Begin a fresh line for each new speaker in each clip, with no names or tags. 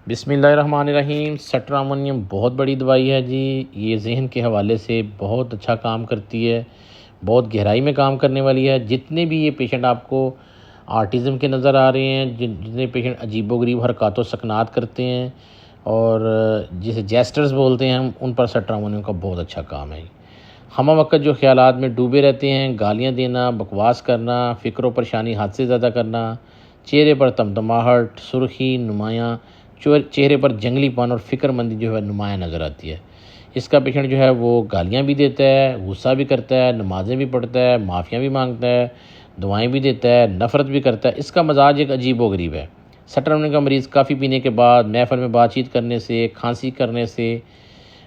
بسم اللہ الرحمن الرحیم۔ سٹرامونیم بہت بڑی دوائی ہے جی، یہ ذہن کے حوالے سے بہت اچھا کام کرتی ہے، بہت گہرائی میں کام کرنے والی ہے۔ جتنے بھی یہ پیشنٹ آپ کو آٹزم کے نظر آ رہے ہیں، جتنے پیشنٹ عجیب و غریب حرکات و سکنات کرتے ہیں اور جسے جیسٹرز بولتے ہیں ہم، ان پر سٹرامونیم کا بہت اچھا کام ہے۔ ہمہ وقت جو خیالات میں ڈوبے رہتے ہیں، گالیاں دینا، بکواس کرنا، فکر و پریشانی حد سے زیادہ کرنا، چہرے پر تمتماہٹ، سرخی نمایاں، چہرے پر جنگلی پن اور فکر مندی جو ہے نمایاں نظر آتی ہے۔ اس کا پیشنٹ جو ہے وہ گالیاں بھی دیتا ہے، غصہ بھی کرتا ہے، نمازیں بھی پڑھتا ہے، معافیاں بھی مانگتا ہے، دعائیں بھی دیتا ہے، نفرت بھی کرتا ہے۔ اس کا مزاج ایک عجیب و غریب ہے۔ سٹرامونیم کا مریض کافی پینے کے بعد محفل میں بات چیت کرنے سے، کھانسی کرنے سے،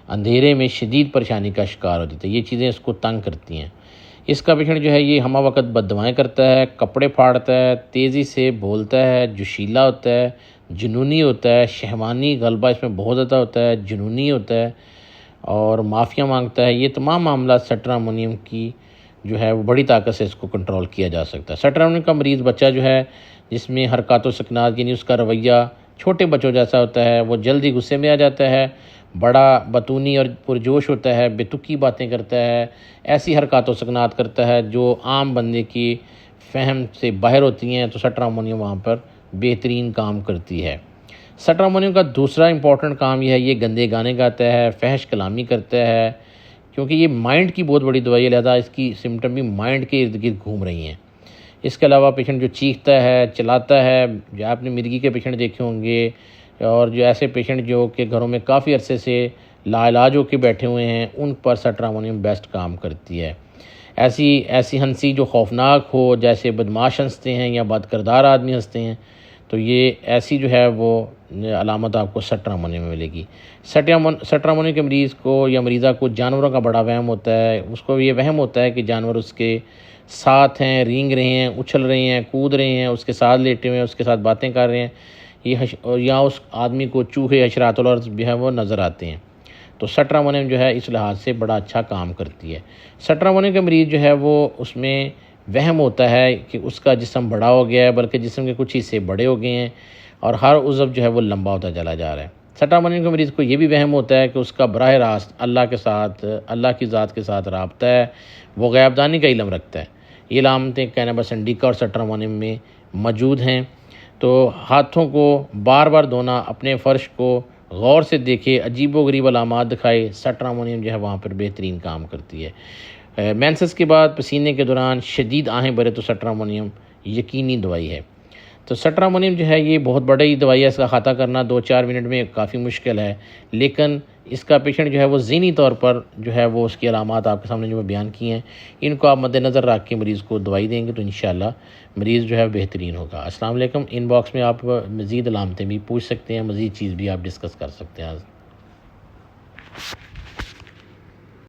اندھیرے میں شدید پریشانی کا شکار ہو جاتا ہے۔ یہ چیزیں اس کو تنگ کرتی ہیں۔ اس کا پیشنٹ جو ہے یہ ہمہ وقت بد دعائیں کرتا ہے، کپڑے پھاڑتا ہے، تیزی سے بولتا ہے، جوشیلا ہوتا ہے، جنونی ہوتا ہے، شہوانی غلبہ اس میں بہت زیادہ ہوتا ہے، جنونی ہوتا ہے اور معافیاں مانگتا ہے۔ یہ تمام معاملات سٹرامونیم کی جو ہے وہ بڑی طاقت سے اس کو کنٹرول کیا جا سکتا ہے۔ سٹرامونیم کا مریض بچہ جو ہے جس میں حرکات و سکنات یعنی اس کا رویہ چھوٹے بچوں جیسا ہوتا ہے، وہ جلدی غصے میں آ جاتا ہے، بڑا بطونی اور پرجوش ہوتا ہے، بے تکی باتیں کرتا ہے، ایسی حرکات و سکنات کرتا ہے جو عام بندے کی فہم سے باہر ہوتی ہیں، تو سٹرامونیم وہاں پر بہترین کام کرتی ہے۔ سٹرامونیم کا دوسرا امپورٹنٹ کام یہ ہے، یہ گندے گانے گاتا ہے، فحش کلامی کرتا ہے، کیونکہ یہ مائنڈ کی بہت بڑی دوائی ہے، لہذا اس کی سمٹم بھی مائنڈ کے ارد گرد گھوم رہی ہیں۔ اس کے علاوہ پیشنٹ جو چیختا ہے، چلاتا ہے، جو آپ نے مرگی کے پیشنٹ دیکھے ہوں گے، اور جو ایسے پیشنٹ جو کہ گھروں میں کافی عرصے سے لا علاج ہو کے بیٹھے ہوئے ہیں، ان پر سٹرامونیم بیسٹ کام کرتی ہے۔ ایسی ہنسی جو خوفناک ہو، جیسے بدماش ہنستے ہیں یا بد کردار آدمی ہنستے ہیں، تو یہ ایسی جو ہے وہ علامت آپ کو سٹرامونیم میں ملے گی۔ سٹرامونیم کے مریض کو یا مریضہ کو جانوروں کا بڑا وہم ہوتا ہے۔ اس کو یہ وہم ہوتا ہے کہ جانور اس کے ساتھ ہیں، رینگ رہے ہیں، اچھل رہے ہیں، کود رہے ہیں، اس کے ساتھ لیٹے ہوئے ہیں، اس کے ساتھ باتیں کر رہے ہیں، یا اس آدمی کو چوہے، حشرات الارض بھی ہے وہ نظر آتے ہیں۔ تو سٹرامونیم جو ہے اس لحاظ سے بڑا اچھا کام کرتی ہے۔ سٹرامونیم کے مریض جو ہے وہ اس میں وہم ہوتا ہے کہ اس کا جسم بڑا ہو گیا ہے، بلکہ جسم کے کچھ حصے بڑے ہو گئے ہیں اور ہر عضو جو ہے وہ لمبا ہوتا چلا جا رہا ہے۔ سٹرامونیم کے مریض کو یہ بھی وہم ہوتا ہے کہ اس کا براہ راست اللہ کے ساتھ، اللہ کی ذات کے ساتھ رابطہ ہے، وہ غیب دانی کا علم رکھتا ہے۔ یہ علامتیں کینابس انڈیکا اور سٹرامونیم میں موجود ہیں۔ تو ہاتھوں کو بار بار دھونا، اپنے فرش کو غور سے دیکھے، عجیب و غریب علامات دکھائے، سٹرامونیم جو ہے وہاں پر بہترین کام کرتی ہے۔ مینسس کے بعد پسینے کے دوران شدید آہیں بھرے تو سٹرامونیم یقینی دوائی ہے۔ تو سٹرامونیم جو ہے یہ بہت بڑی دوائی ہے، اس کا احاطہ کرنا 2-4 منٹ میں کافی مشکل ہے، لیکن اس کا پیشنٹ جو ہے وہ ذہنی طور پر جو ہے وہ اس کی علامات آپ کے سامنے جو میں بیان کی ہیں، ان کو آپ مد نظر رکھ کے مریض کو دوائی دیں گے تو انشاءاللہ مریض جو ہے بہترین ہوگا۔ السلام علیکم۔ ان باکس میں آپ مزید علامتیں بھی پوچھ سکتے ہیں، مزید چیز بھی آپ ڈسکس کر سکتے ہیں۔